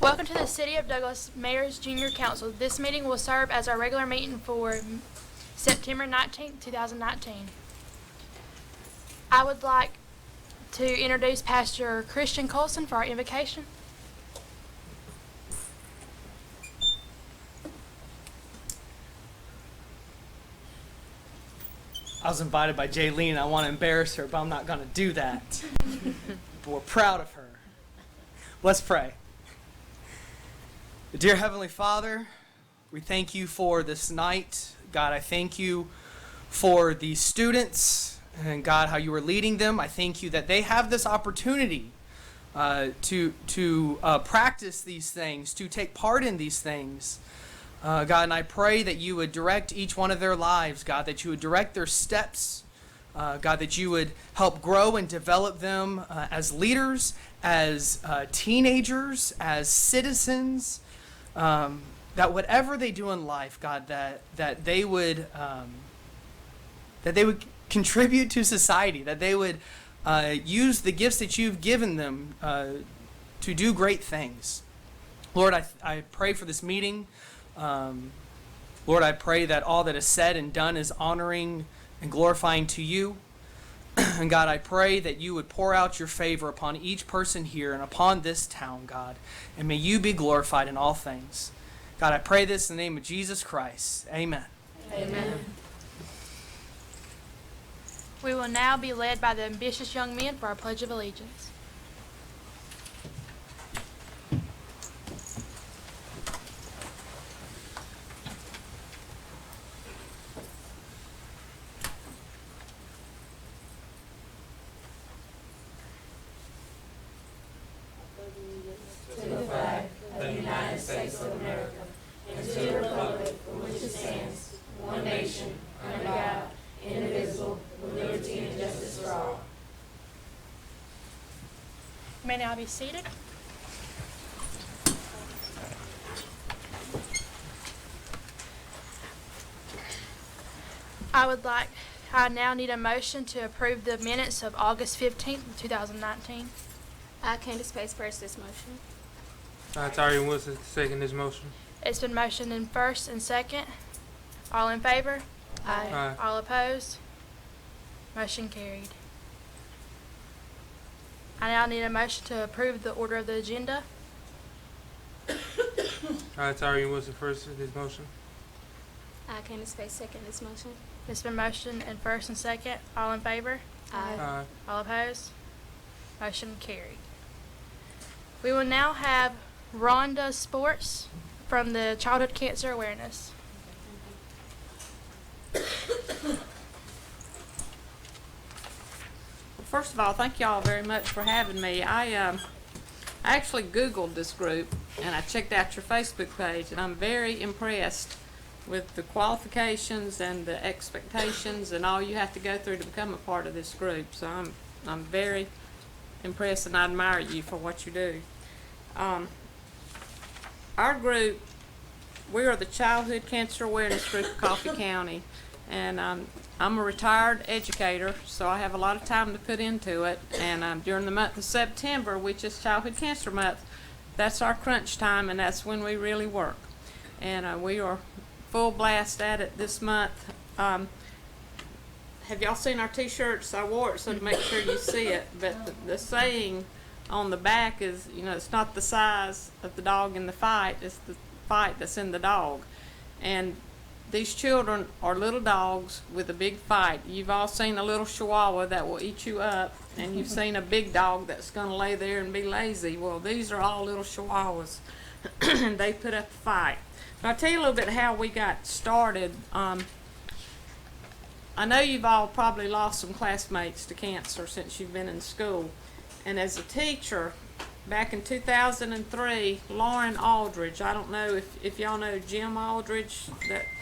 Welcome to the City of Douglas Mayor's Junior Council. This meeting will serve as our regular meeting for September 19th, 2019. I would like to introduce Pastor Christian Coucil for our invocation. I was invited by Jaylene. I want to embarrass her, but I'm not going to do that. But we're proud of her. Let's pray. Dear Heavenly Father, we thank you for this night. God, I thank you for these students and God, how you are leading them. I thank you that they have this opportunity to practice these things, to take part in these things. God, and I pray that you would direct each one of their lives, God, that you would direct their steps, God, that you would help grow and develop them as leaders, as teenagers, as citizens, that whatever they do in life, God, that they would contribute to society, that they would use the gifts that you've given them to do great things. Lord, I pray for this meeting. Lord, I pray that all that is said and done is honoring and glorifying to you. And God, I pray that you would pour out your favor upon each person here and upon this town, God. And may you be glorified in all things. God, I pray this in the name of Jesus Christ. Amen. Amen. We will now be led by the ambitious young men for our Pledge of Allegiance. To the flag of the United States of America and to the republic for which it stands, one nation, under God, indivisible, with liberty and justice for all. You may now be seated. I now need a motion to approve the minutes of August 15th, 2019. Candace Pace first this motion. Tyree Wilson second this motion. It's been motioned in first and second. All in favor? Aye. All opposed? Motion carried. I now need a motion to approve the order of the agenda. Tyree Wilson first this motion. Candace Pace second this motion. It's been motioned in first and second. All in favor? Aye. All opposed? Motion carried. We will now have Rhonda Sports from the Childhood Cancer Awareness. First of all, thank y'all very much for having me. I actually Googled this group and I checked out your Facebook page, and I'm very impressed with the qualifications and the expectations and all you have to go through to become a part of this group. So I'm very impressed and I admire you for what you do. Our group, we are the Childhood Cancer Awareness Group of Coffee County, and I'm a retired educator, so I have a lot of time to put into it. And during the month of September, which is Childhood Cancer Month, that's our crunch time, and that's when we really work. And we are full blast at it this month. Have y'all seen our t-shirts? I wore it so to make sure you see it, but the saying on the back is, you know, it's not the size of the dog in the fight, it's the fight that's in the dog. And these children are little dogs with a big fight. You've all seen a little chihuahua that will eat you up, and you've seen a big dog that's going to lay there and be lazy. Well, these are all little chihuahuas, and they put up a fight. But I'll tell you a little bit how we got started. I know you've all probably lost some classmates to cancer since you've been in school. And as a teacher, back in 2003, Lauren Aldridge, I don't know if y'all know Jim Aldridge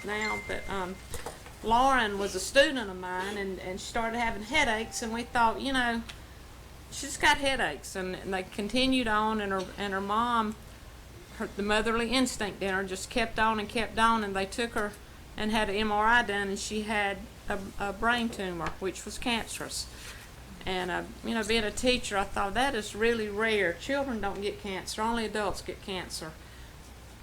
now, but Lauren was a student of mine, and she started having headaches, and we thought, you know, she's got headaches. And they continued on, and her mom, the motherly instinct in her just kept on, and they took her and had an MRI done, and she had a brain tumor, which was cancerous. And, being a teacher, I thought that is really rare. Children don't get cancer, only adults get cancer.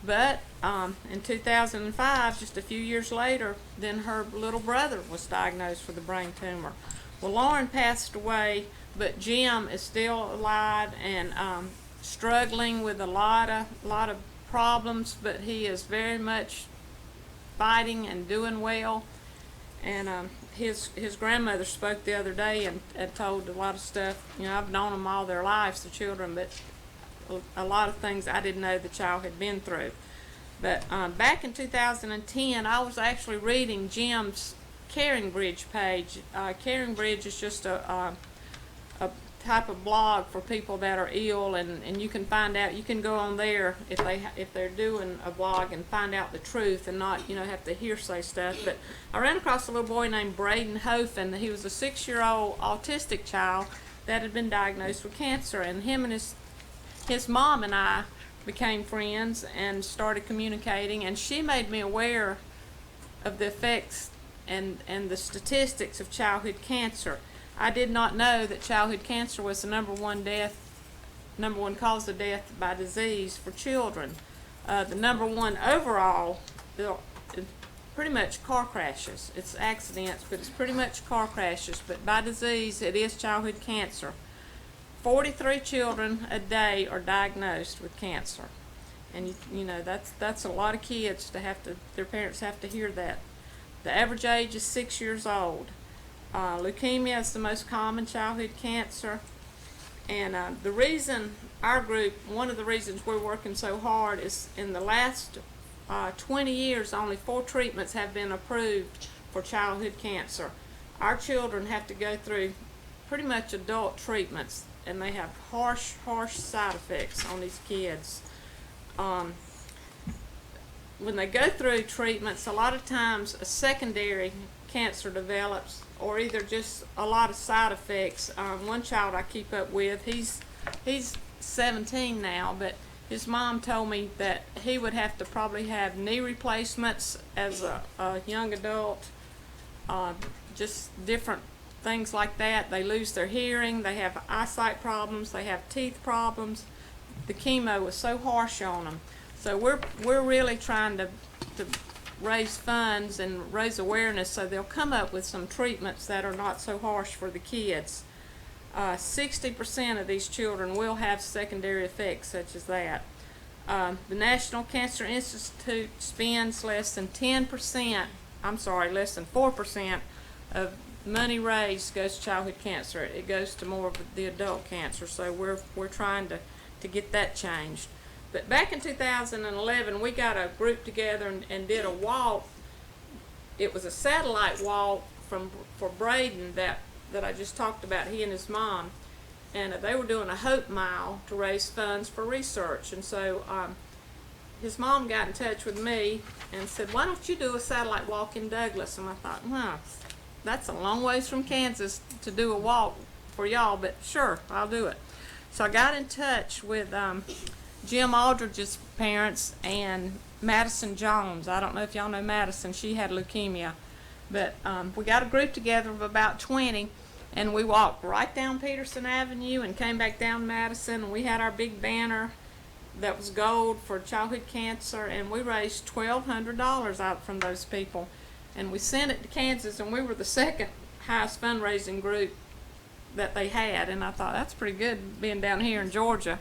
But in 2005, just a few years later, then her little brother was diagnosed with a brain tumor. Well, Lauren passed away, but Jim is still alive and struggling with a lot of problems, but he is very much fighting and doing well. And his grandmother spoke the other day and told a lot of stuff. I've known them all their lives, the children, but a lot of things I didn't know the child had been through. But back in 2010, I was actually reading Jim's Caring Bridge page. Caring Bridge is just a type of blog for people that are ill, and you can find out. You can go on there if they're doing a blog and find out the truth and not have to hearsay stuff. But I ran across a little boy named Braden Hofen. He was a 6-year-old autistic child that had been diagnosed with cancer, and him and his mom and I became friends and started communicating, and she made me aware of the effects and the statistics of childhood cancer. I did not know that childhood cancer was the number one cause of death by disease for children. The number one overall is pretty much car crashes. It's accidents, but it's pretty much car crashes. But by disease, it is childhood cancer. 43 children a day are diagnosed with cancer, and that's a lot of kids their parents have to hear that. The average age is 6 years old. Leukemia is the most common childhood cancer, and one of the reasons we're working so hard is in the last 20 years, only 4 treatments have been approved for childhood cancer. Our children have to go through pretty much adult treatments, and they have harsh side effects on these kids. When they go through treatments, a lot of times a secondary cancer develops, or either just a lot of side effects. One child I keep up with, he's 17 now, but his mom told me that he would have to probably have knee replacements as a young adult, just different things like that. They lose their hearing, they have eyesight problems, they have teeth problems. The chemo was so harsh on them. So we're really trying to raise funds and raise awareness so they'll come up with some treatments that are not so harsh for the kids. 60% of these children will have secondary effects such as that. The National Cancer Institute spends less than 4% of money raised goes to childhood cancer. It goes to more of the adult cancer, so we're trying to get that changed. But back in 2011, we got a group together and did a walk. It was a satellite walk for Braden that I just talked about, he and his mom. And they were doing a Hope Mile to raise funds for research. And so his mom got in touch with me and said, why don't you do a satellite walk in Douglas? And I thought, well, that's a long ways from Kansas to do a walk for y'all, but sure, I'll do it. So I got in touch with Jim Aldridge's parents and Madison Jones. I don't know if y'all know Madison. She had leukemia. But we got a group together of about 20, and we walked right down Peterson Avenue and came back down Madison, and we had our big banner that was gold for childhood cancer, and we raised $1,200 out from those people. And we sent it to Kansas, and we were the second highest fundraising group that they had. And I thought, that's pretty good being down here in Georgia.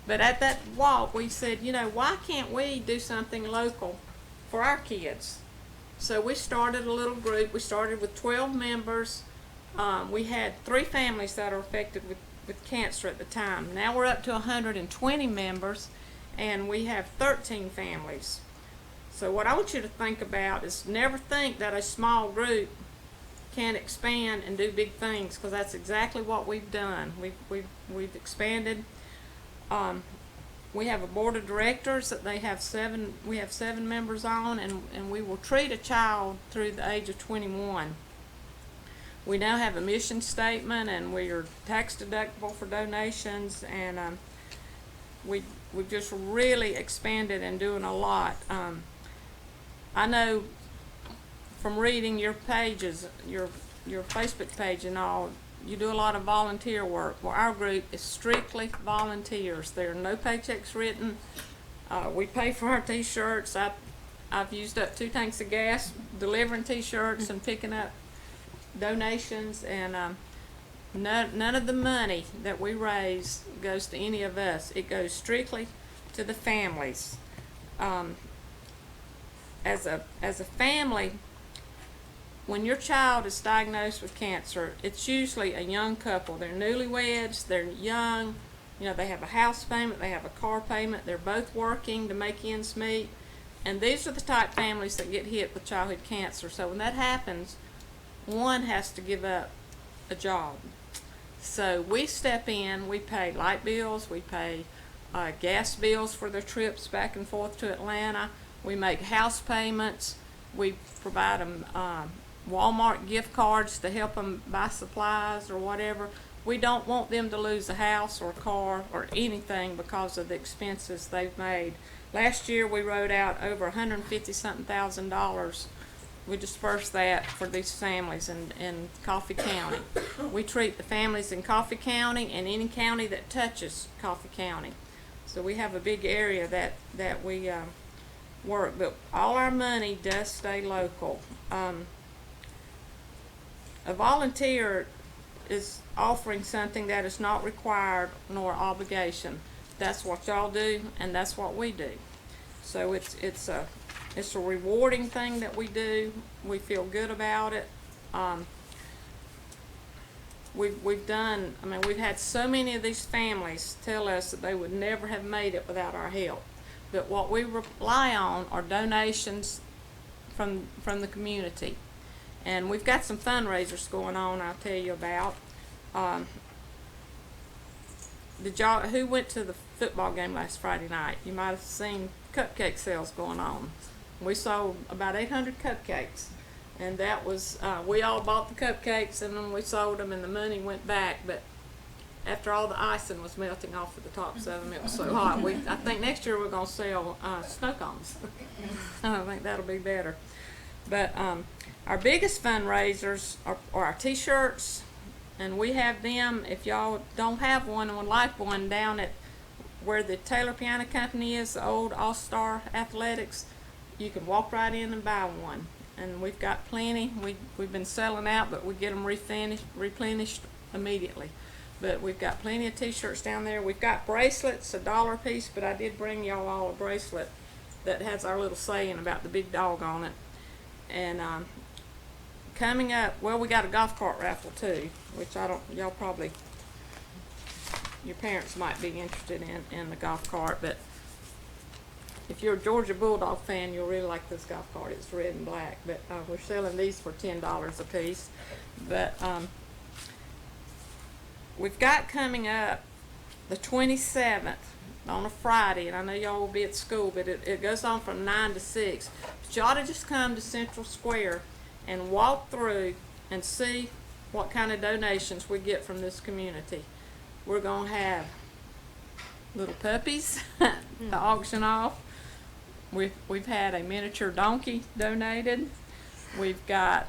But at that walk, we said, why can't we do something local for our kids? So we started a little group. We started with 12 members. We had 3 families that are affected with cancer at the time. Now we're up to 120 members, and we have 13 families. So what I want you to think about is never think that a small group can expand and do big things, because that's exactly what we've done. We've expanded. We have a board of directors that we have 7 members on, and we will treat a child through the age of 21. We now have a mission statement, and we are tax deductible for donations, and we've just really expanded and doing a lot. I know from reading your pages, your Facebook page and all, you do a lot of volunteer work. Well, our group is strictly volunteers. There are no paychecks written. We pay for our t-shirts. I've used up 2 tanks of gas delivering t-shirts and picking up donations, and none of the money that we raise goes to any of us. It goes strictly to the families. As a family, when your child is diagnosed with cancer, it's usually a young couple. They're newlyweds, they're young, they have a house payment, they have a car payment, they're both working to make ends meet. And these are the type families that get hit with childhood cancer. So when that happens, one has to give up a job. So we step in, we pay light bills, we pay gas bills for their trips back and forth to Atlanta, we make house payments, we provide them Walmart gift cards to help them buy supplies or whatever. We don't want them to lose a house or a car or anything because of the expenses they've made. Last year we wrote out over $150-something thousand. We dispersed that for these families in Coffee County. We treat the families in Coffee County and any county that touches Coffee County. So we have a big area that we work, but all our money does stay local. A volunteer is offering something that is not required nor obligation. That's what y'all do, and that's what we do. So it's a rewarding thing that we do. We feel good about it. We've had so many of these families tell us that they would never have made it without our help. But what we rely on are donations from the community. And we've got some fundraisers going on I'll tell you about. Who went to the football game last Friday night? You might have seen cupcake sales going on. We sold about 800 cupcakes. And that was, we all bought the cupcakes and then we sold them and the money went back. But after all the icing was melting off of the tops of them, it was so hot. I think next year we're going to sell snow cones. I think that'll be better. But our biggest fundraisers are our t-shirts, and we have them. If y'all don't have one and would like one, down at where the Taylor Piano Company is, the old All-Star Athletics, you can walk right in and buy one. And we've got plenty. We've been selling out, but we get them replenished immediately. But we've got plenty of t-shirts down there. We've got bracelets, $1 a piece, but I did bring y'all all a bracelet that has our little saying about the big dog on it. And coming up, well, we got a golf cart raffle too, which your parents might be interested in the golf cart, but if you're a Georgia Bulldog fan, you'll really like this golf cart. It's red and black, but we're selling these for $10 a piece. But we've got coming up the 27th on a Friday, and I know y'all will be at school, but it goes on from 9 to 6. But you ought to just come to Central Square and walk through and see what kind of donations we get from this community. We're going to have little puppies to auction off. We've had a miniature donkey donated. We've got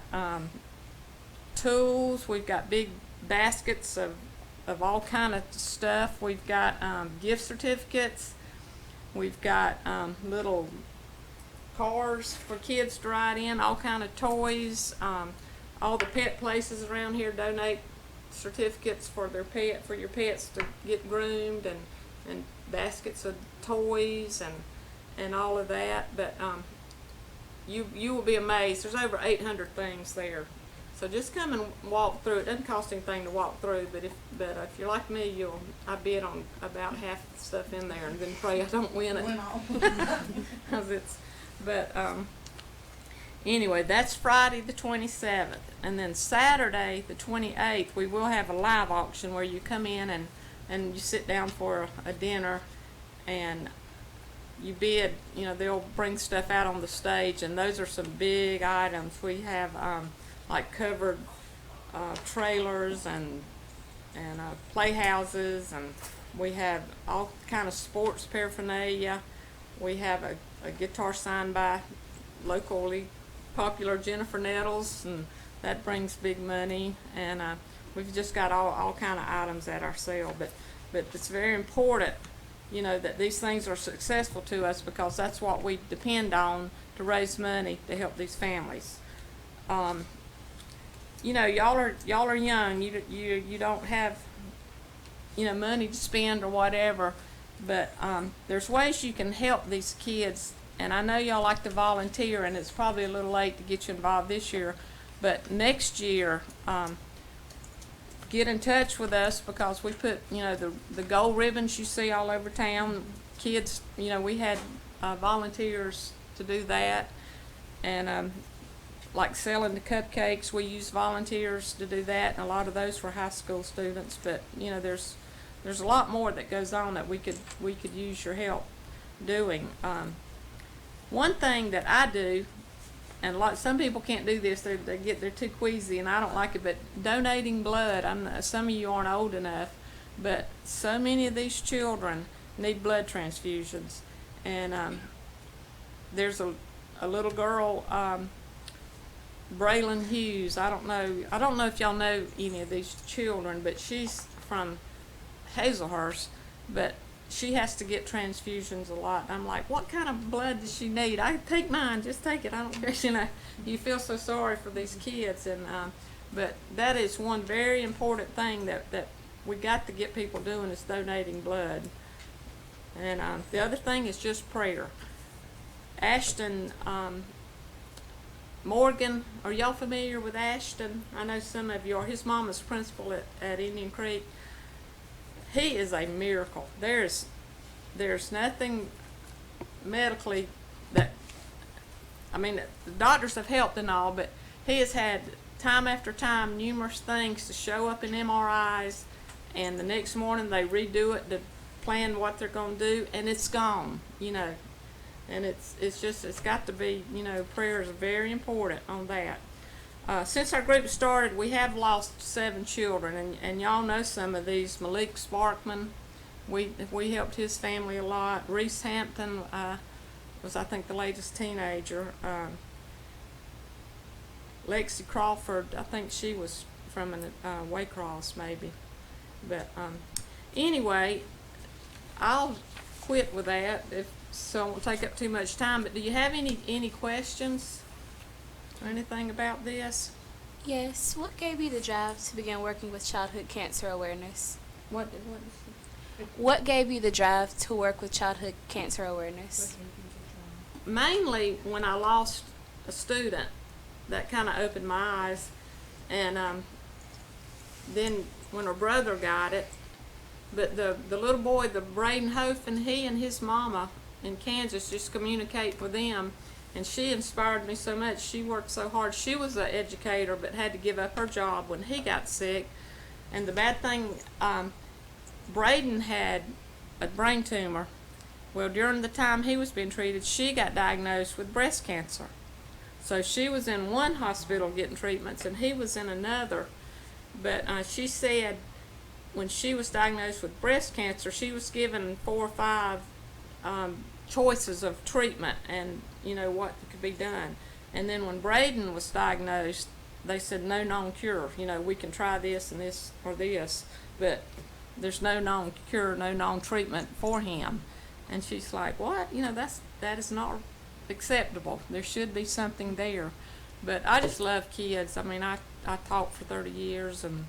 tools. We've got big baskets of all kind of stuff. We've got gift certificates. We've got little cars for kids to ride in, all kind of toys. All the pet places around here donate certificates for your pets to get groomed, and baskets of toys and all of that. But you will be amazed. There's over 800 things there. So just come and walk through. It doesn't cost anything to walk through, but if you're like me, I bid on about half the stuff in there, and then pray I don't win it. Anyway, that's Friday the 27th, and then Saturday the 28th we will have a live auction where you come in and you sit down for a dinner, and you bid. They'll bring stuff out on the stage, and those are some big items. We have like covered trailers and playhouses, and we have all kind of sports paraphernalia. We have a guitar signed by locally popular Jennifer Nettles, and that brings big money. And we've just got all kind of items at our sale, but it's very important, you know, that these things are successful to us because that's what we depend on to raise money to help these families. You know, y'all are young. You don't have, you know, money to spend or whatever, but there's ways you can help these kids. And I know y'all like to volunteer, and it's probably a little late to get you involved this year, but next year, get in touch with us because we put, you know, the gold ribbons you see all over town. Kids, you know, we had volunteers to do that, and like selling the cupcakes, we use volunteers to do that, and a lot of those were high school students. But you know, there's a lot more that goes on that we could use your help doing. One thing that I do, and some people can't do this, they're too queasy, and I don't like it, but donating blood. Some of you aren't old enough, but so many of these children need blood transfusions, and there's a little girl, Braylon Hughes. I don't know if y'all know any of these children, but she's from Hazelhurst, but she has to get transfusions a lot. I'm like, what kind of blood does she need? I take mine, just take it. I don't care. You know, you feel so sorry for these kids, and but that is one very important thing that we got to get people doing is donating blood. And the other thing is just prayer. Ashton Morgan, are y'all familiar with Ashton? I know some of you are. His mom is principal at Indian Creek. He is a miracle. There's nothing medically that, I mean, the doctors have helped and all, but he has had time after time numerous things to show up in MRIs, and the next morning they redo it to plan what they're going to do, and it's gone, you know. And it's got to be, you know, prayers are very important on that. Since our group started, we have lost 7 children, and y'all know some of these. Malik Sparkman, we helped his family a lot. Reese Hampton was, I think, the latest teenager. Lexi Crawford, I think she was from Waycross maybe. But anyway, I'll quit with that so I won't take up too much time. But do you have any questions? Anything about this? Yes. What gave you the drive to begin working with childhood cancer awareness? What gave you the drive to work with childhood cancer awareness? Mainly when I lost a student, that kind of opened my eyes, and then when her brother got it. But the little boy, the Braden Hofen, he and his mama in Kansas, just communicate with them. And she inspired me so much. She worked so hard. She was an educator but had to give up her job when he got sick. And the bad thing, Braden had a brain tumor. Well, during the time he was being treated, she got diagnosed with breast cancer. So she was in one hospital getting treatments, and he was in another. But she said when she was diagnosed with breast cancer, she was given 4 or 5 choices of treatment and, you know, what could be done. And then when Braden was diagnosed, they said no known cure. You know, we can try this and this or this, but there's no known cure, no known treatment for him. And she's like, what? You know, that is not acceptable. There should be something there. But I just love kids. I mean, I taught for 30 years, and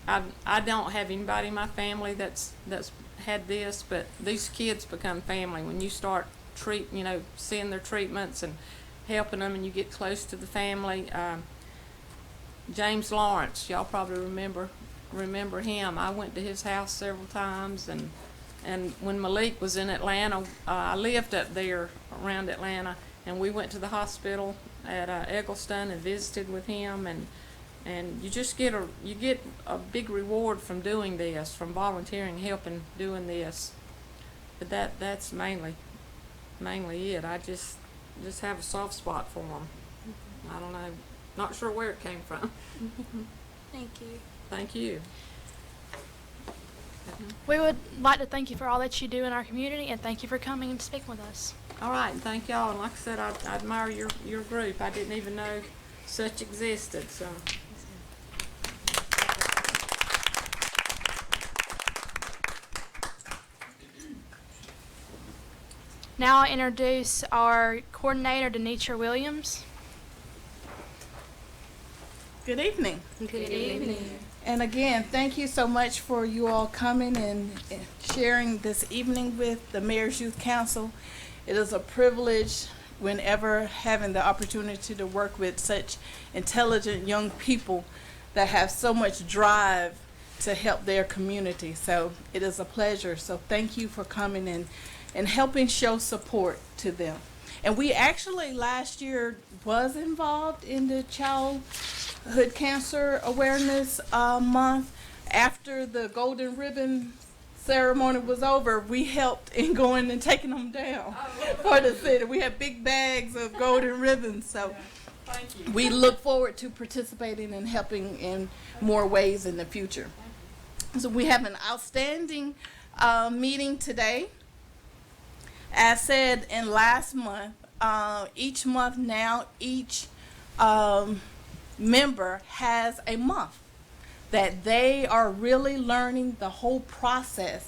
I don't have anybody in my family that's had this, but these kids become family when you start seeing their treatments and helping them, and you get close to the family. James Lawrence, y'all probably remember him. I went to his house several times, and when Malik was in Atlanta, I lived up there around Atlanta, and we went to the hospital at Eggleston and visited with him, and you just get a big reward from doing this, from volunteering, helping, doing this. But that's mainly it. I just have a soft spot for them. I don't know, not sure where it came from. Thank you. Thank you. We would like to thank you for all that you do in our community, and thank you for coming and speaking with us. All right, and thank y'all. And like I said, I admire your group. I didn't even know such existed. So. Now I introduce our coordinator, Denitra Williams. Good evening. Good evening. And again, thank you so much for you all coming and sharing this evening with the Mayor's Youth Council. It is a privilege whenever having the opportunity to work with such intelligent young people that have so much drive to help their community. So it is a pleasure. So thank you for coming and helping show support to them. And we actually last year was involved in the Childhood Cancer Awareness Month. After the Golden Ribbon ceremony was over, we helped in going and taking them down for the city. We had big bags of golden ribbons. So we look forward to participating and helping in more ways in the future. So we have an outstanding meeting today. As said in last month, each month now, each member has a month that they are really learning the whole process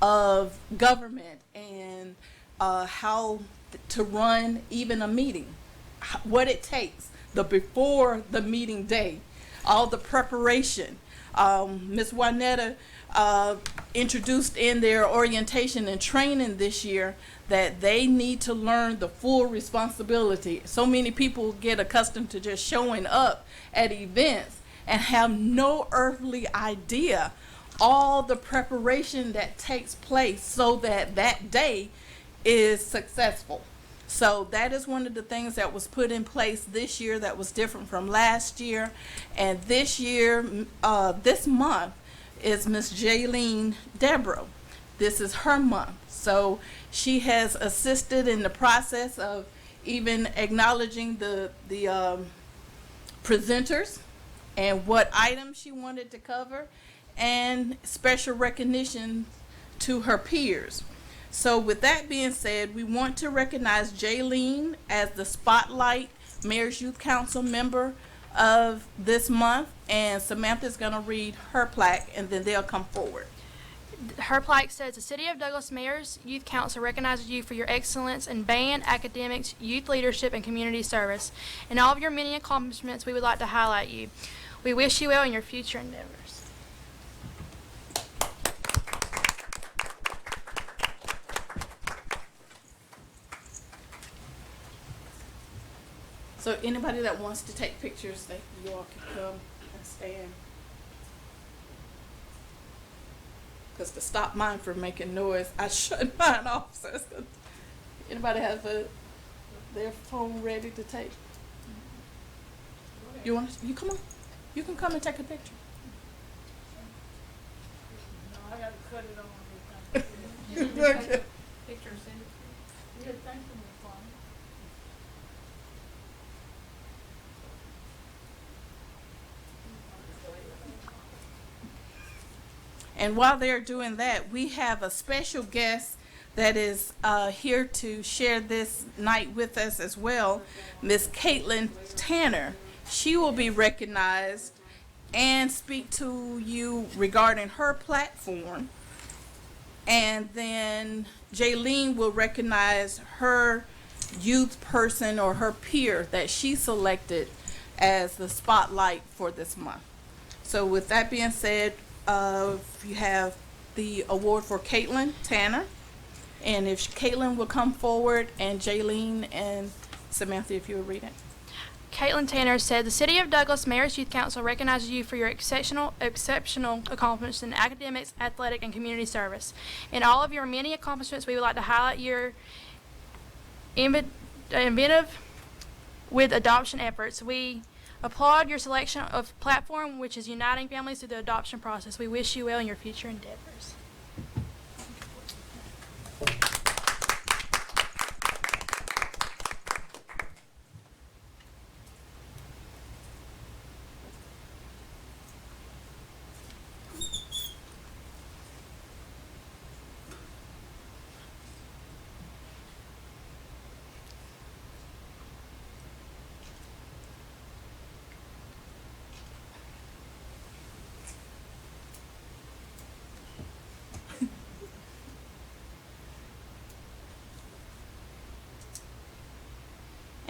of government and how to run even a meeting, what it takes, the before the meeting day, all the preparation. Ms. Juanetta introduced in their orientation and training this year that they need to learn the full responsibility. So many people get accustomed to just showing up at events and have no earthly idea all the preparation that takes place so that that day is successful. So that is one of the things that was put in place this year that was different from last year. And this year, this month, is Miss Jaylene Deborah. This is her month. So she has assisted in the process of even acknowledging the presenters and what items she wanted to cover, and special recognition to her peers. So with that being said, we want to recognize Jaylene as the Spotlight Mayor's Youth Council member of this month, and Samantha's going to read her plaque and then they'll come forward. Her plaque says, the City of Douglas Mayor's Youth Council recognizes you for your excellence in band, academics, youth leadership, and community service. In all of your many accomplishments, we would like to highlight you. We wish you well in your future endeavors. So anybody that wants to take pictures, you all can come and stand. Because to stop mine from making noise, I shut mine off. So it's good. Anybody have their phone ready to take? You come on. You can come and take a picture. No, I gotta cut it on. Okay. Picture and send it to you. Yeah, thank you, Ms. Klein. And while they're doing that, we have a special guest that is here to share this night with us as well, Miss Caitlin Tanner. She will be recognized and speak to you regarding her platform. And then Jaylene will recognize her youth person or her peer that she selected as the spotlight for this month. So with that being said, you have the award for Caitlin Tanner. And if Caitlin will come forward, and Jaylene and Samantha, if you will read it. Caitlin Tanner said, the City of Douglas Mayor's Youth Council recognizes you for your exceptional accomplishments in academics, athletic, and community service. In all of your many accomplishments, we would like to highlight your inventive with adoption efforts. We applaud your selection of platform, which is uniting families through the adoption process. We wish you well in your future endeavors.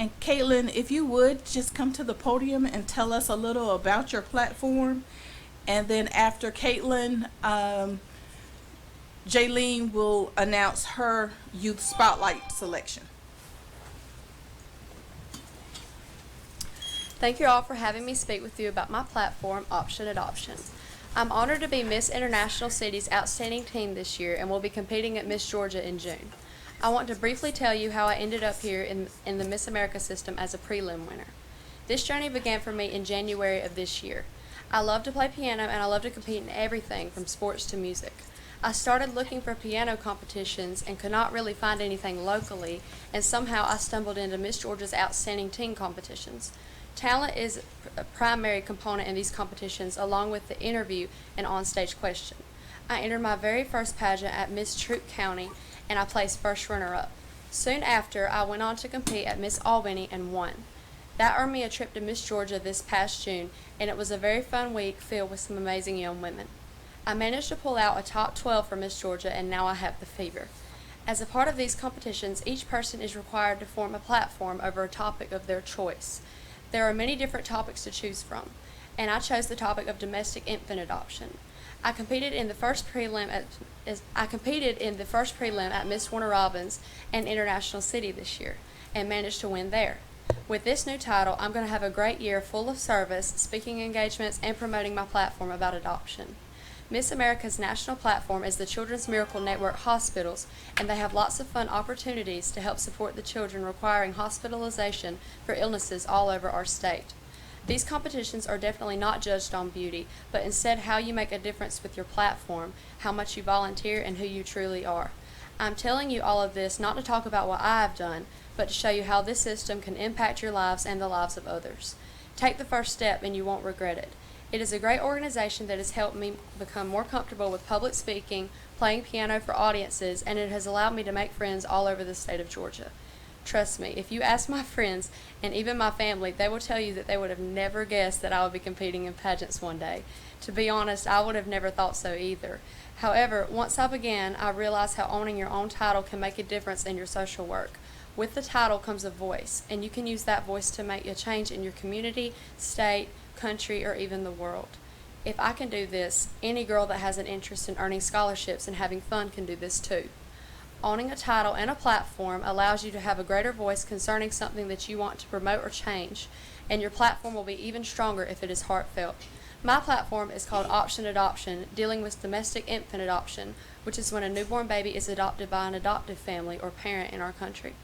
And Caitlin, if you would just come to the podium and tell us a little about your platform. And then after Caitlin, Jaylene will announce her Youth Spotlight selection. Thank you all for having me speak with you about my platform, Option Adoption. I'm honored to be Miss International City's Outstanding Team this year and will be competing at Miss Georgia in June. I want to briefly tell you how I ended up here in the Miss America system as a prelim winner. This journey began for me in January of this year. I love to play piano and I love to compete in everything from sports to music. I started looking for piano competitions and could not really find anything locally, and somehow I stumbled into Miss Georgia's Outstanding Teen competitions. Talent is a primary component in these competitions, along with the interview and onstage question. I entered my very first pageant at Miss Troup County, and I placed first runner-up. Soon after, I went on to compete at Miss Albany and won. That earned me a trip to Miss Georgia this past June, and it was a very fun week filled with some amazing young women. I managed to pull out a top 12 for Miss Georgia, and now I have the fever. As a part of these competitions, each person is required to form a platform over a topic of their choice. There are many different topics to choose from, and I chose the topic of domestic infant adoption. I competed in the first prelim at Miss Warner Robins and International City this year, and managed to win there. With this new title, I'm going to have a great year full of service, speaking engagements, and promoting my platform about adoption. Miss America's national platform is the Children's Miracle Network Hospitals, and they have lots of fun opportunities to help support the children requiring hospitalization for illnesses all over our state. These competitions are definitely not judged on beauty, but instead how you make a difference with your platform, how much you volunteer, and who you truly are. I'm telling you all of this not to talk about what I have done, but to show you how this system can impact your lives and the lives of others. Take the first step and you won't regret it. It is a great organization that has helped me become more comfortable with public speaking, playing piano for audiences, and it has allowed me to make friends all over the state of Georgia. Trust me, if you ask my friends and even my family, they will tell you that they would have never guessed that I would be competing in pageants one day. To be honest, I would have never thought so either. However, once I began, I realized how owning your own title can make a difference in your social work. With the title comes a voice, and you can use that voice to make a change in your community, state, country, or even the world. If I can do this, any girl that has an interest in earning scholarships and having fun can do this too. Owning a title and a platform allows you to have a greater voice concerning something that you want to promote or change, and your platform will be even stronger if it is heartfelt. My platform is called Option Adoption, dealing with domestic infant adoption, which is when a newborn baby is adopted by an adoptive family or parent in our country.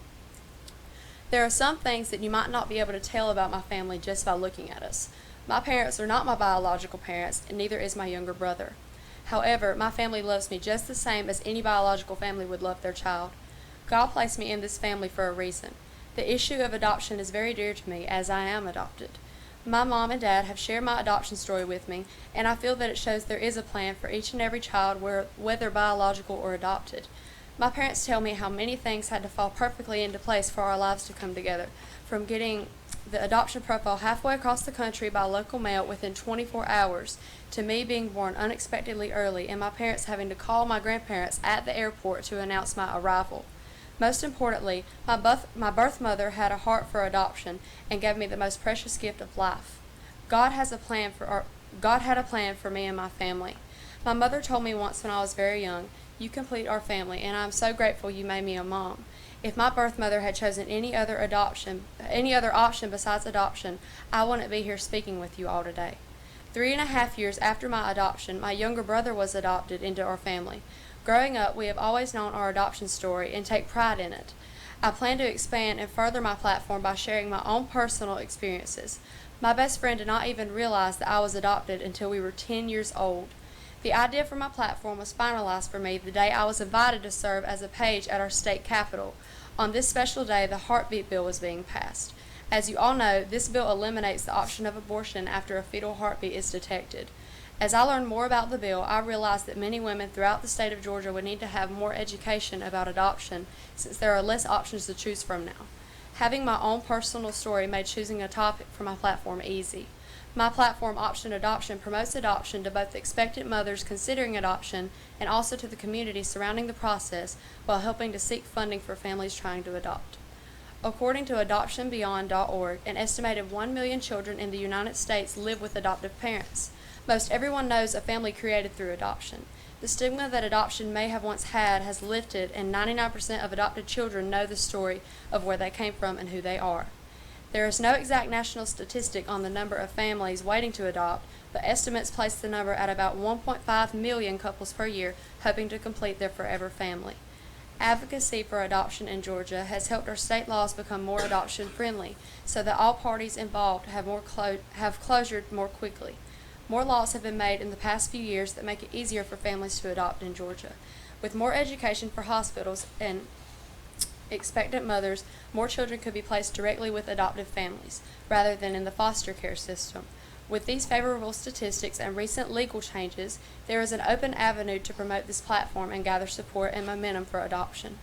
There are some things that you might not be able to tell about my family just by looking at us. My parents are not my biological parents, and neither is my younger brother. However, my family loves me just the same as any biological family would love their child. God placed me in this family for a reason. The issue of adoption is very dear to me, as I am adopted. My mom and dad have shared my adoption story with me, and I feel that it shows there is a plan for each and every child, whether biological or adopted. My parents tell me how many things had to fall perfectly into place for our lives to come together, from getting the adoption profile halfway across the country by local mail within 24 hours, to me being born unexpectedly early and my parents having to call my grandparents at the airport to announce my arrival. Most importantly, my birth mother had a heart for adoption and gave me the most precious gift of life. God had a plan for me and my family. My mother told me once when I was very young, "You complete our family, and I'm so grateful you made me a mom." If my birth mother had chosen any other option besides adoption, I wouldn't be here speaking with you all today. 3.5 years after my adoption, my younger brother was adopted into our family. Growing up, we have always known our adoption story and take pride in it. I plan to expand and further my platform by sharing my own personal experiences. My best friend did not even realize that I was adopted until we were 10 years old. The idea for my platform was finalized for me the day I was invited to serve as a page at our state capitol. On this special day, the heartbeat bill was being passed. As you all know, this bill eliminates the option of abortion after a fetal heartbeat is detected. As I learned more about the bill, I realized that many women throughout the state of Georgia would need to have more education about adoption, since there are less options to choose from now. Having my own personal story made choosing a topic for my platform easy. My platform, Option Adoption, promotes adoption to both expectant mothers considering adoption and also to the community surrounding the process, while helping to seek funding for families trying to adopt. According to AdoptionBeyond.org, an estimated 1 million children in the United States live with adoptive parents. Most everyone knows a family created through adoption. The stigma that adoption may have once had has lifted, and 99% of adopted children know the story of where they came from and who they are. There is no exact national statistic on the number of families waiting to adopt, but estimates place the number at about 1.5 million couples per year hoping to complete their forever family. Advocacy for adoption in Georgia has helped our state laws become more adoption friendly so that all parties involved have closure more quickly. More laws have been made in the past few years that make it easier for families to adopt in Georgia. With more education for hospitals and expectant mothers, more children could be placed directly with adoptive families rather than in the foster care system. With these favorable statistics and recent legal changes, there is an open avenue to promote this platform and gather support and momentum for adoption.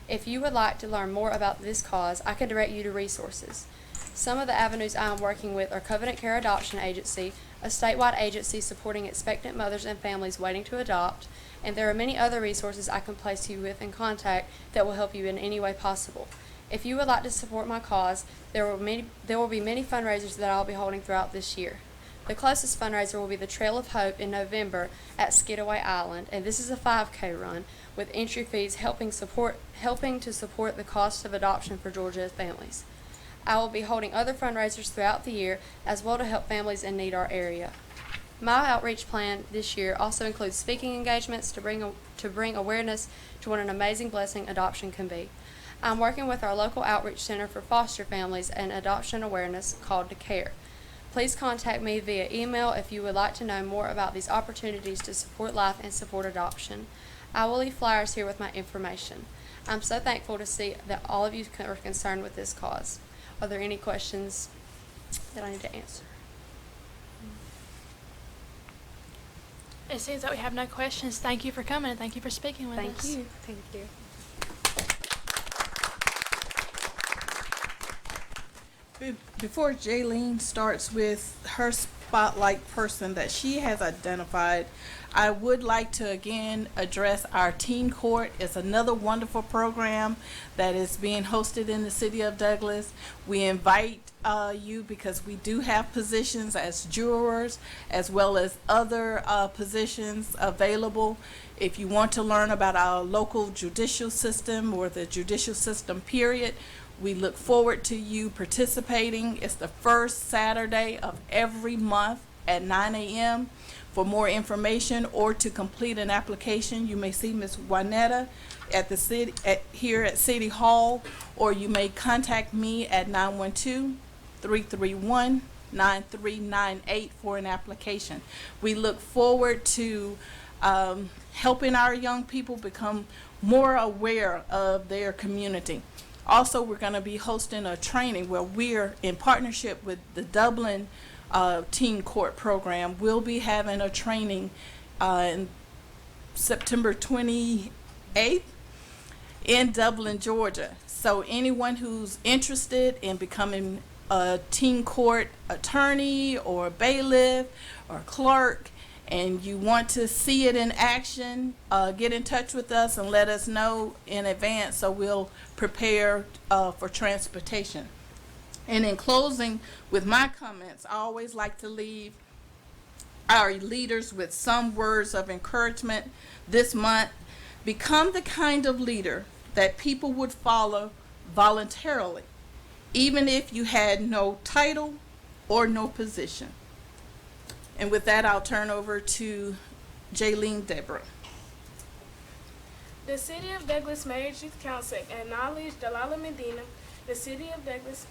If you would like to learn more about this cause, I can direct you to resources. Some of the avenues I am working with are Covenant Care Adoption Agency, a statewide agency supporting expectant mothers and families waiting to adopt, and there are many other resources I can place you with in contact that will help you in any way possible. If you would like to support my cause, there will be many fundraisers that I will be holding throughout this year. The closest fundraiser will be the Trail of Hope in November at Skidaway Island, and this is a 5K run with entry fees helping to support the cost of adoption for Georgia families. I will be holding other fundraisers throughout the year as well to help families in need our area. My outreach plan this year also includes speaking engagements to bring awareness to what an amazing blessing adoption can be. I'm working with our local outreach center for foster families and adoption awareness called To Care. Please contact me via email if you would like to know more about these opportunities to support life and support adoption. I will leave flyers here with my information. I'm so thankful to see that all of you are concerned with this cause. Are there any questions that I need to answer? It seems that we have no questions. Thank you for coming and thank you for speaking with us. Thank you. Thank you. Before Jaylene starts with her spotlight person that she has identified, I would like to again address our teen court. It's another wonderful program that is being hosted in the city of Douglas. We invite you because we do have positions as jurors as well as other positions available. If you want to learn about our local judicial system or the judicial system period, we look forward to you participating. It's the first Saturday of every month at 9 a.m. For more information or to complete an application, you may see Ms. Juanetta at the city here at City Hall, or you may contact me at 912-331-9398 for an application. We look forward to helping our young people become more aware of their community. Also, we're going to be hosting a training where we're in partnership with the Dublin Teen Court Program. We'll be having a training in September 28th in Dublin, Georgia. So anyone who's interested in becoming a teen court attorney or bailiff or clerk and you want to see it in action, get in touch with us and let us know in advance so we'll prepare for transportation. And in closing with my comments, I always like to leave our leaders with some words of encouragement this month. Become the kind of leader that people would follow voluntarily, even if you had no title or no position. And with that, I'll turn over to Jaylene Deborah. The City of Douglas Mayor's Youth Council acknowledge Delilah Medina. The City of Douglas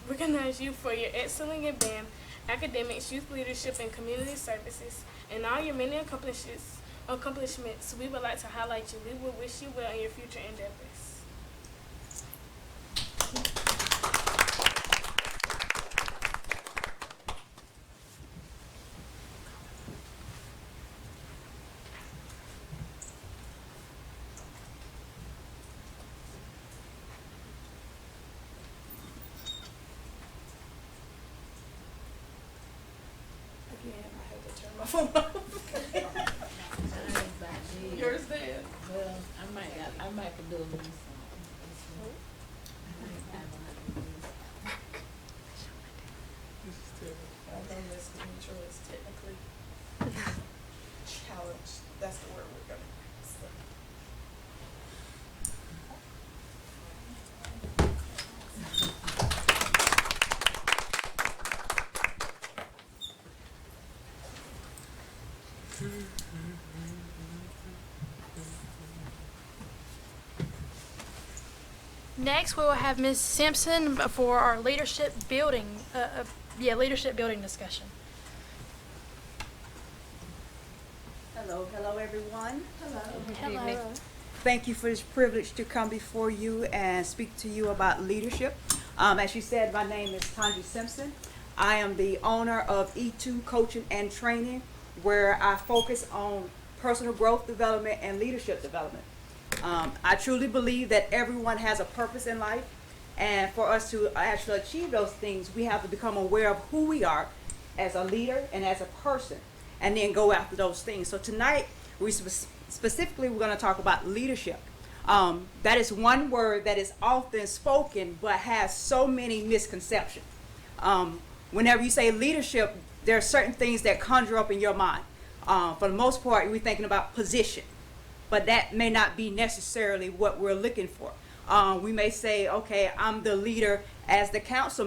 recognize you for your excellence in band, academics, youth leadership, and community services, and all your many accomplishments. We would like to highlight you. We will wish you well in your future endeavors. My phone off. Yours there. Well, I might could do a little something. Although Ms. Demetra is technically challenged, that's the word we're gonna use. Next, we will have Ms. Simpson for our leadership building, leadership building discussion. Hello everyone. Hello. Thank you for this privilege to come before you and speak to you about leadership. As you said, my name is Tanji Simpson. I am the owner of E2 Coaching and Training, where I focus on personal growth development and leadership development. I truly believe that everyone has a purpose in life, and for us to actually achieve those things, we have to become aware of who we are as a leader and as a person, and then go after those things. So tonight, specifically, we're going to talk about leadership. That is one word that is often spoken, but has so many misconceptions. Whenever you say leadership, there are certain things that conjure up in your mind. For the most part, we're thinking about position, but that may not be necessarily what we're looking for. We may say, okay, I'm the leader as the council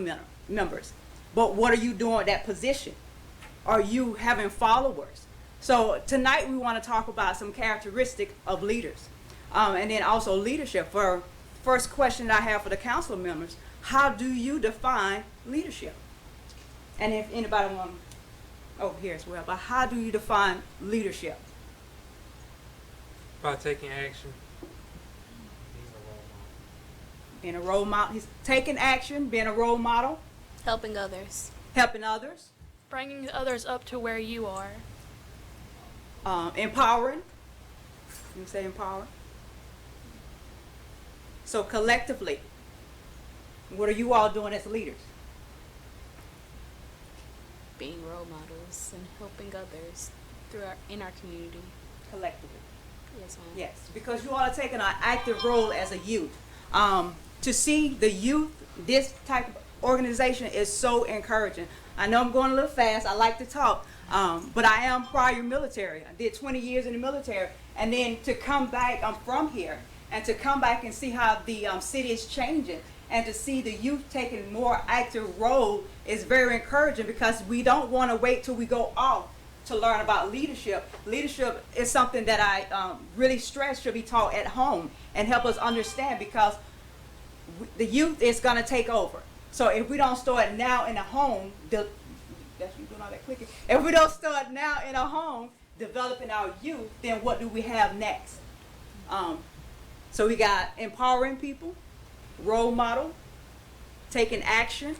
members, but what are you doing at that position? Are you having followers? So tonight we want to talk about some characteristics of leaders, and then also leadership. For first question that I have for the council members, how do you define leadership? And if anybody want over here as well, but how do you define leadership? By taking action. Being a role model. He's taking action, being a role model, Helping others. helping others, Bringing others up to where you are. empowering. You say empowering. So collectively, what are you all doing as leaders? Being role models and helping others in our community. Collectively. Yes, ma'am. Yes, because you all are taking an active role as a youth. To see the youth, this type of organization is so encouraging. I know I'm going a little fast. I like to talk, but I am prior military. I did 20 years in the military, and then to come back, I'm from here, and to come back and see how the city is changing, and to see the youth taking more active role is very encouraging, because we don't want to wait till we go off to learn about leadership. Leadership is something that I really stress should be taught at home and help us understand, because the youth is going to take over. So if we don't start now in the home, that's you doing all that clicking. If we don't start now in a home developing our youth, then what do we have next? So we got empowering people, role model, taking action.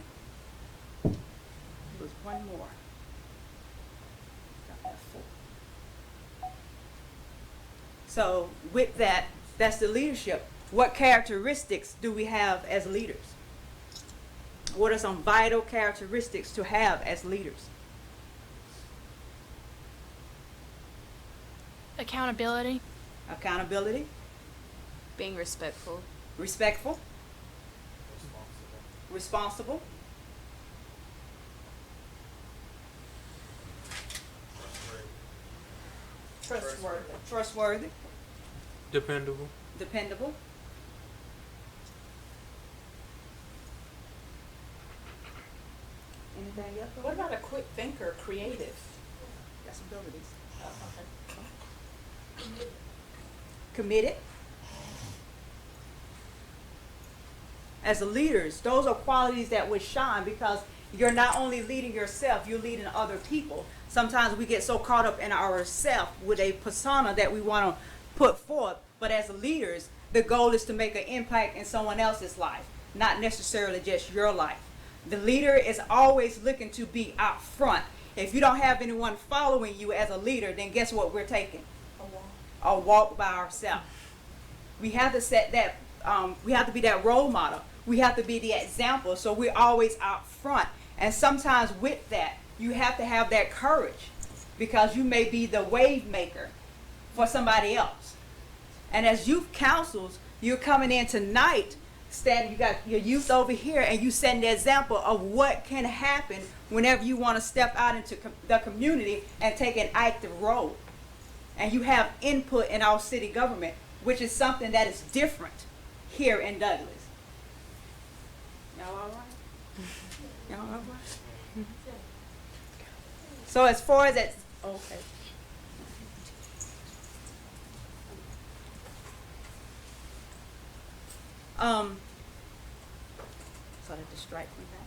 There's one more. So with that, that's the leadership. What characteristics do we have as leaders? What are some vital characteristics to have as leaders? Accountability. Accountability, Being respectful. respectful, responsible, trustworthy, Dependable. dependable, anything else? What about a quick thinker, creative? That's abilities. Committed. As leaders, those are qualities that would shine, because you're not only leading yourself, you're leading other people. Sometimes we get so caught up in ourselves with a persona that we want to put forth, but as leaders, the goal is to make an impact in someone else's life, not necessarily just your life. The leader is always looking to be out front. If you don't have anyone following you as a leader, then guess what we're taking? A walk by ourselves. We have to set that, we have to be that role model. We have to be the example, so we're always out front. And sometimes with that, you have to have that courage, because you may be the wave maker for somebody else. And as youth councils, you're coming in tonight you got your youth over here, and you setting the example of what can happen whenever you want to step out into the community and take an active role. And you have input in our city government, which is something that is different here in Douglas. Y'all all right? Y'all all right? So as far as that, okay. So that distract me back.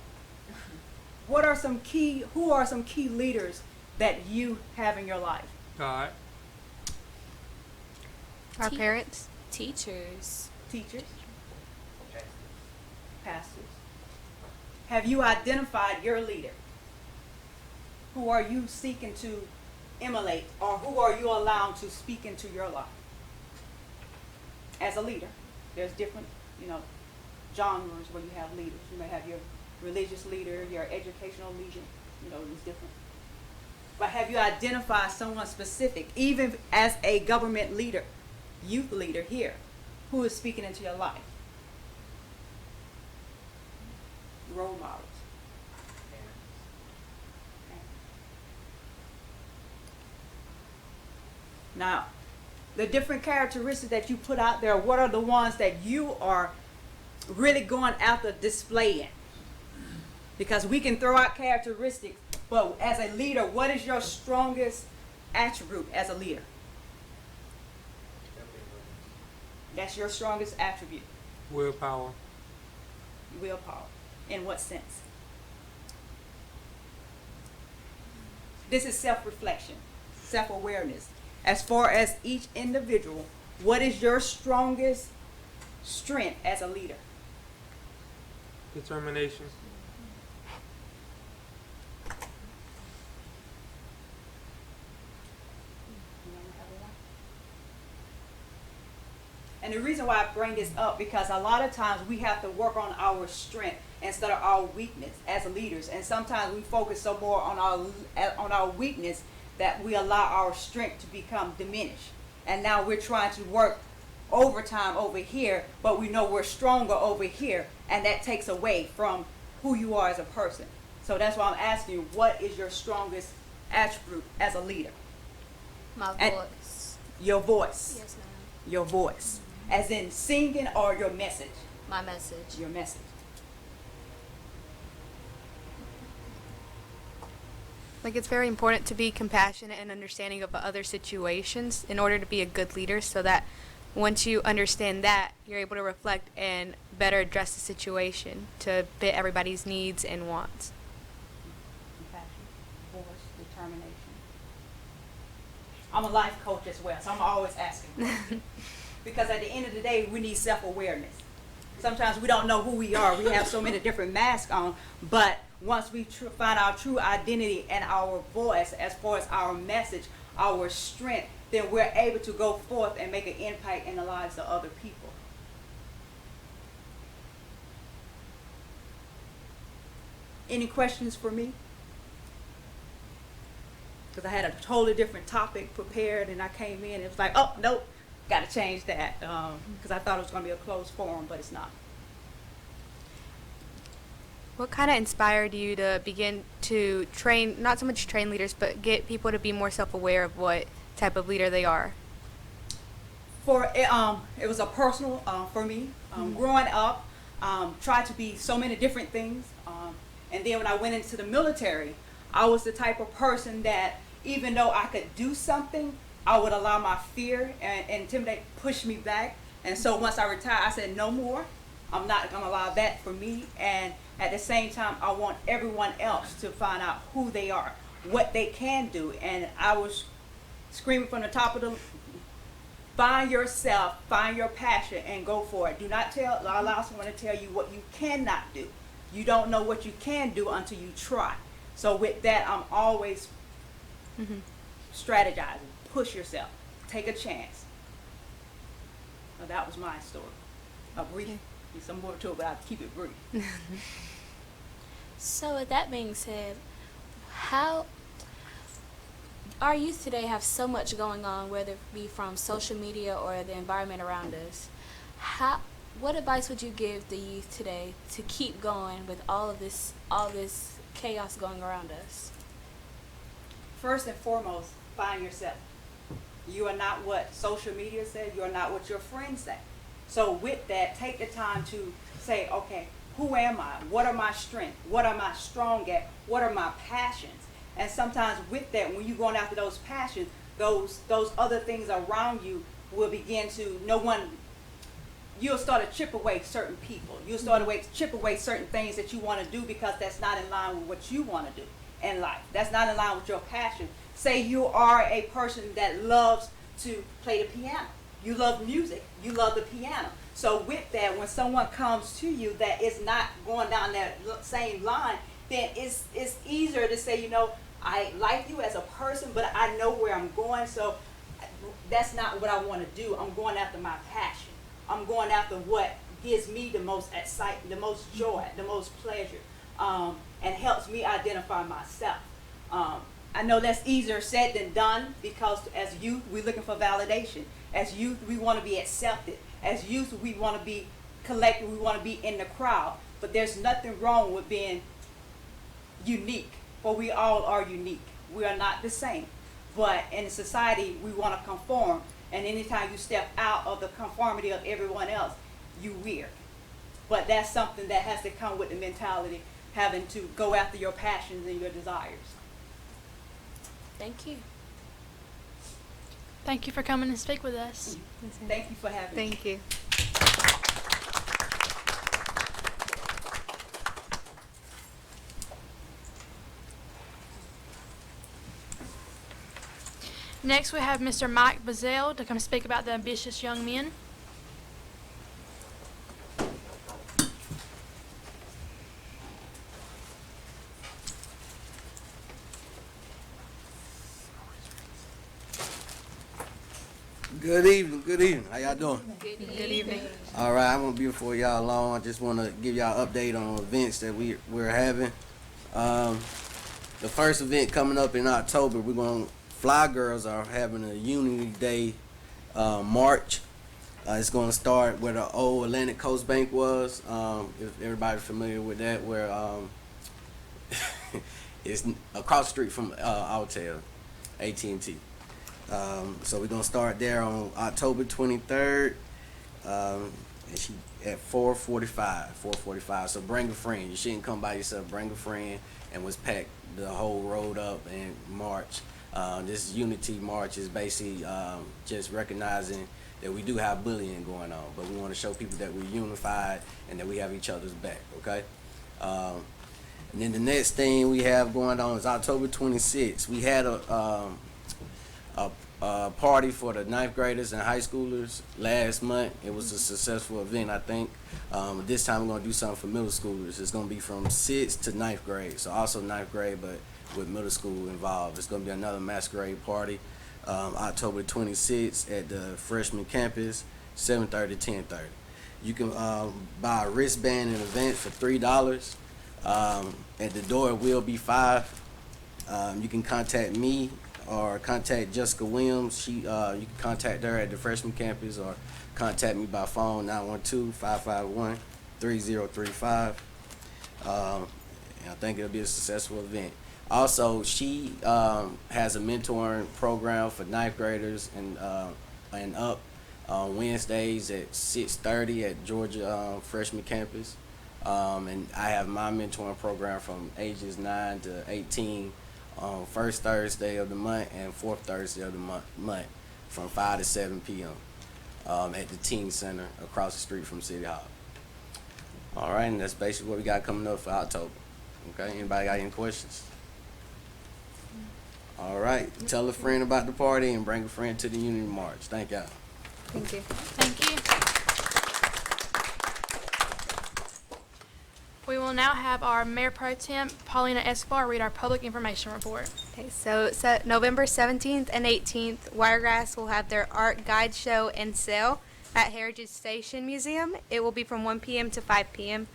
Who are some key leaders that you have in your life? God. Our parents. Teachers. Teachers? Pastors? Have you identified your leader? Who are you seeking to emulate, or who are you allowing to speak into your life? As a leader, there's different, genres where you have leaders. You may have your religious leader, your educational leader, it's different. But have you identified someone specific, even as a government leader, youth leader here, who is speaking into your life? Role models. Now, the different characteristics that you put out there, what are the ones that you are really going after displaying? Because we can throw out characteristics, but as a leader, what is your strongest attribute as a leader? That's your strongest attribute. Willpower. Willpower. In what sense? This is self-reflection, self-awareness. As far as each individual, what is your strongest strength as a leader? Determination. And the reason why I bring this up, because a lot of times we have to work on our strength instead of our weakness as leaders. And sometimes we focus so more on our weakness that we allow our strength to become diminished. And now we're trying to work overtime over here, but we know we're stronger over here, and that takes away from who you are as a person. So that's why I'm asking you, what is your strongest attribute as a leader? My And voice. your voice. Yes, ma'am. Your voice. As in singing, or your message? My message. Your message. Like, it's very important to be compassionate and understanding of other situations in order to be a good leader, so that once you understand that, you're able to reflect and better address the situation to fit everybody's needs and wants. Compassion, voice, determination. I'm a life coach as well, so I'm always asking. Because at the end of the day, we need self-awareness. Sometimes we don't know who we are. We have so many different masks on, but once we find our true identity and our voice as far as our message, our strength, then we're able to go forth and make an impact in the lives of other people. Any questions for me? Because I had a totally different topic prepared, and I came in and it was like, oh, nope, got to change that, because I thought it was going to be a closed forum, but it's not. What kind of inspired you to begin to train, not so much train leaders, but get people to be more self-aware of what type of leader they are? It was a personal for me. Growing up, tried to be so many different things, and then when I went into the military, I was the type of person that even though I could do something, I would allow my fear and intimidate push me back. And so once I retired, I said no more. I'm not going to allow that for me. And at the same time, I want everyone else to find out who they are, what they can do. And I was screaming from the top of the, find yourself, find your passion, and go for it. Do not allow someone to tell you what you cannot do. You don't know what you can do until you try. So with that, I'm always strategizing. Push yourself. Take a chance. Well, that was my story. A brief. There's some more to it, but I'll keep it brief. So with that being said, how our youth today have so much going on, whether it be from social media or the environment around us. what advice would you give the youth today to keep going with all this chaos going around us? First and foremost, find yourself. You are not what social media says. You are not what your friends say. So with that, take the time to say, okay, who am I? What are my strengths? What am I strong at? What are my passions? And sometimes with that, when you're going after those passions, those other things around you will begin to, you'll start to chip away certain people. You'll start to chip away certain things that you want to do because that's not in line with what you want to do in life. That's not in line with your passion. Say you are a person that loves to play the piano. You love music. You love the piano. So with that, when someone comes to you that is not going down that same line, then it's easier to say, I like you as a person, but I know where I'm going, so that's not what I want to do. I'm going after my passion. I'm going after what gives me the most excitement, the most joy, the most pleasure, and helps me identify myself. I know that's easier said than done because as youth, we're looking for validation. As youth, we want to be accepted. As youth, we want to be collected. We want to be in the crowd. But there's nothing wrong with being unique, for we all are unique. We are not the same. But in society, we want to conform. And anytime you step out of the conformity of everyone else, you weird. But that's something that has to come with the mentality, having to go after your passions and your desires. Thank you. Thank you for coming and speak with us. Thank you for having me. Thank you. Next, we have Mr. Mike Bazell to come speak about the ambitious young men. Good evening, good evening. How y'all doing? Good evening. All right, I won't be before y'all long. I just want to give y'all an update on events that we're having. The first event coming up in October, Fly Girls are having a Unity Day march. It's going to start where the old Atlantic Coast Bank was. If everybody's familiar with that, where it's across the street from Altel, AT&T. So we're gonna start there on October 23rd, and she at 4:45. So bring a friend. You shouldn't come by yourself. Bring a friend, and let's pack the whole road up and march. This Unity March is basically just recognizing that we do have bullying going on, but we want to show people that we're unified and that we have each other's back. Okay. And then the next thing we have going on is October 26th. We had a party for the 9th graders and high schoolers last month. It was a successful event, I think. This time we're going to do something for middle schoolers. It's going to be from 6th to 9th grade, so also 9th grade, but with middle school involved. It's going to be another masquerade party, October 26th at the freshman campus, 7:30 to 10:30. You can buy a wristband in advance for $3. At the door it will be $5. You can contact me or contact Jessica Williams. You can contact her at the freshman campus or contact me by phone, 912-551-3035. And I think it'll be a successful event. Also, she has a mentoring program for 9th graders and up on Wednesdays at 6:30 at Georgia freshman campus. And I have my mentoring program from ages 9 to 18 on first Thursday of the month and fourth Thursday of the month from 5 to 7 p.m. At the Teen Center across the street from City Hall. All right, and that's basically what we got coming up for October. Okay, anybody got any questions? All right, tell a friend about the party and bring a friend to the Unity March. Thank y'all. Thank you. Thank you. We will now have our Mayor Pro Tem, Paulina Escobar, read our public information report. Okay, so November 17th and 18th, Wiregrass will have their art guide show and sale at Heritage Station Museum. It will be from 1 p.m. to 5 p.m.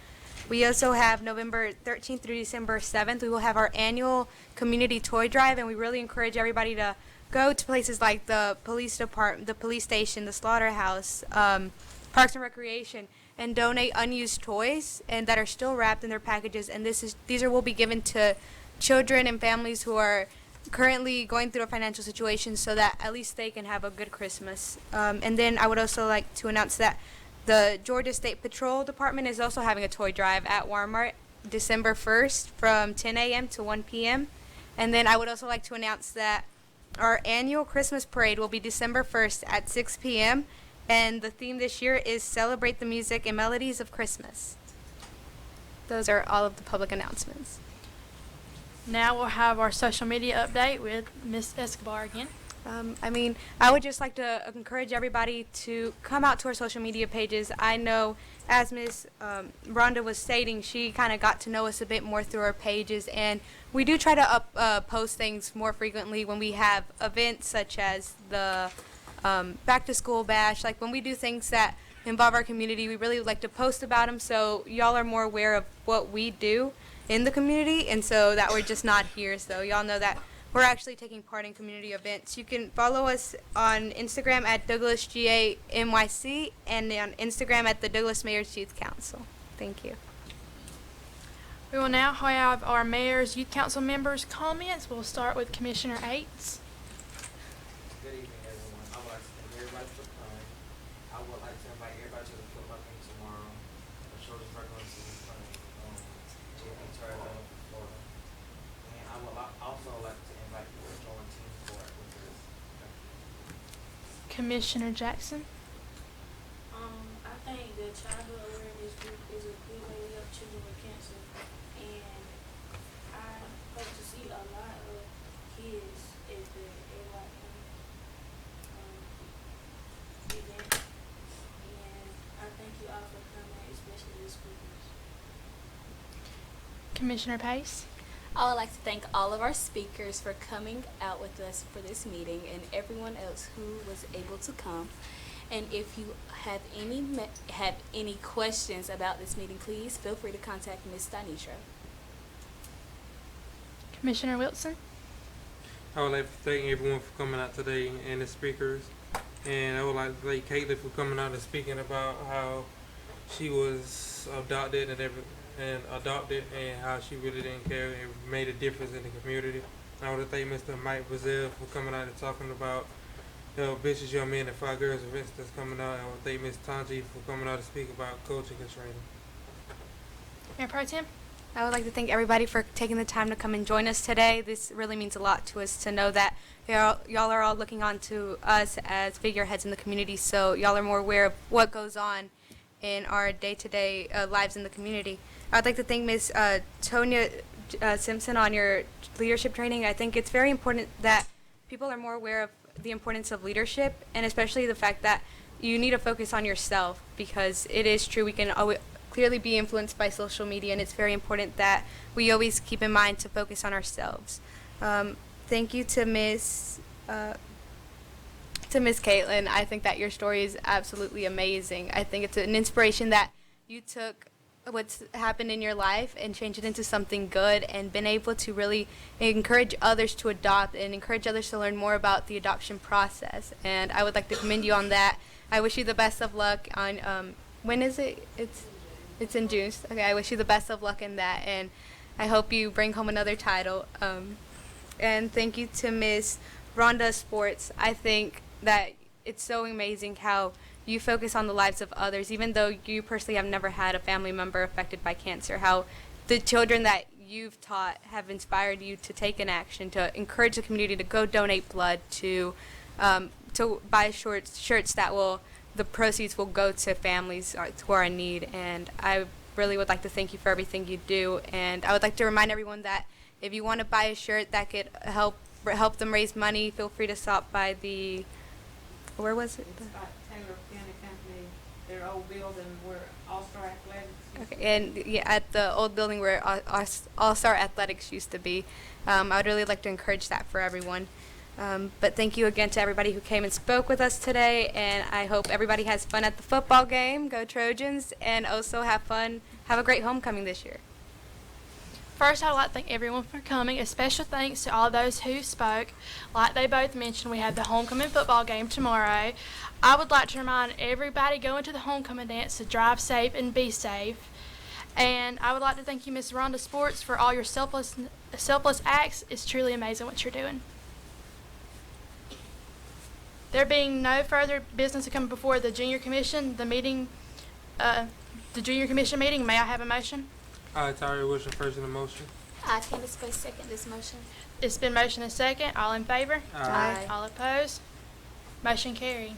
We also have November 13th through December 7th. We will have our annual community toy drive, and we really encourage everybody to go to places like the police department, the police station, the slaughterhouse, Parks and Recreation and donate unused toys and that are still wrapped in their packages. And these will be given to children and families who are currently going through a financial situation, so that at least they can have a good Christmas. And then I would also like to announce that the Georgia State Patrol Department is also having a toy drive at Walmart December 1st from 10 a.m. to 1 p.m. And then I would also like to announce that our annual Christmas parade will be December 1st at 6 p.m. And the theme this year is Celebrate the Music and Melodies of Christmas. Those are all of the public announcements. Now we'll have our social media update with Ms. Escobar again. I would just like to encourage everybody to come out to our social media pages. I know, as Ms. Rhonda was stating, she kind of got to know us a bit more through our pages, and we do try to post things more frequently when we have events such as the Back to School Bash. Like when we do things that involve our community, we really like to post about them so y'all are more aware of what we do in the community, and so that we're just not here, so y'all know that we're actually taking part in community events. You can follow us on Instagram at DouglasGANYC and on Instagram at the Douglas Mayor's Youth Council. Thank you. We will now have our Mayor's Youth Council members' comments. We'll start with Commissioner Aites. Good evening, everyone. I would like to thank everybody for coming. I would like to invite everybody to the football game tomorrow. The children's regular season playing in Florida. And I would also like to invite you to join team sport with us. Commissioner Jackson. I think the childhood awareness group is a good way to help children with cancer, and I hope to see a lot of kids at the AYM event, and I thank you all for coming, especially the speakers. Commissioner Pace. I would like to thank all of our speakers for coming out with us for this meeting, and everyone else who was able to come. And if you have any questions about this meeting, please feel free to contact Ms. Danisha. Commissioner Wilson. I would like to thank everyone for coming out today and the speakers. And I would like to thank Caitlin for coming out and speaking about how she was adopted and how she really didn't care and made a difference in the community. And I want to thank Mr. Mike Brazil for coming out and talking about Vicious Young Men and Five Girls events that's coming out. And I want to thank Ms. Tanji for coming out to speak about coaching and training. Mayor Pro Tem. I would like to thank everybody for taking the time to come and join us today. This really means a lot to us to know that y'all are all looking on to us as figureheads in the community, so y'all are more aware of what goes on in our day-to-day lives in the community. I'd like to thank Ms. Tonya Simpson on your leadership training. I think it's very important that people are more aware of the importance of leadership, and especially the fact that you need to focus on yourself, because it is true we can always clearly be influenced by social media, and it's very important that we always keep in mind to focus on ourselves. Thank you to Miss Caitlin. I think that your story is absolutely amazing. I think it's an inspiration that you took what's happened in your life and changed it into something good, and been able to really encourage others to adopt and encourage others to learn more about the adoption process. And I would like to commend you on that. I wish you the best of luck on when is it? It's in June. Okay, I wish you the best of luck in that, and I hope you bring home another title. And thank you to Ms. Rhonda Sports. I think that it's so amazing how you focus on the lives of others, even though you personally have never had a family member affected by cancer, how the children that you've taught have inspired you to take an action, to encourage the community to go donate blood, to buy shirts that the proceeds will go to families who are in need. And I really would like to thank you for everything you do. And I would like to remind everyone that if you want to buy a shirt that could help them raise money, feel free to stop by the, where was it? Taylor County Company, their old building where All-Star Athletics. Okay, and yeah, at the old building where All-Star Athletics used to be. I would really like to encourage that for everyone. But thank you again to everybody who came and spoke with us today, and I hope everybody has fun at the football game. Go Trojans, and also have a great homecoming this year. First, I would like to thank everyone for coming. A special thanks to all those who spoke. Like they both mentioned, we have the homecoming football game tomorrow. I would like to remind everybody going to the homecoming dance to drive safe and be safe. And I would like to thank you, Miss Rhonda Sports, for all your selfless acts. It's truly amazing what you're doing. There being no further business to come before the Junior Commission, the Junior Commission meeting, may I have a motion? Tyra Wilson, first in the motion. Candace Bay, second this motion. It's been motion and second. All in favor? Aye. All opposed? Motion carried.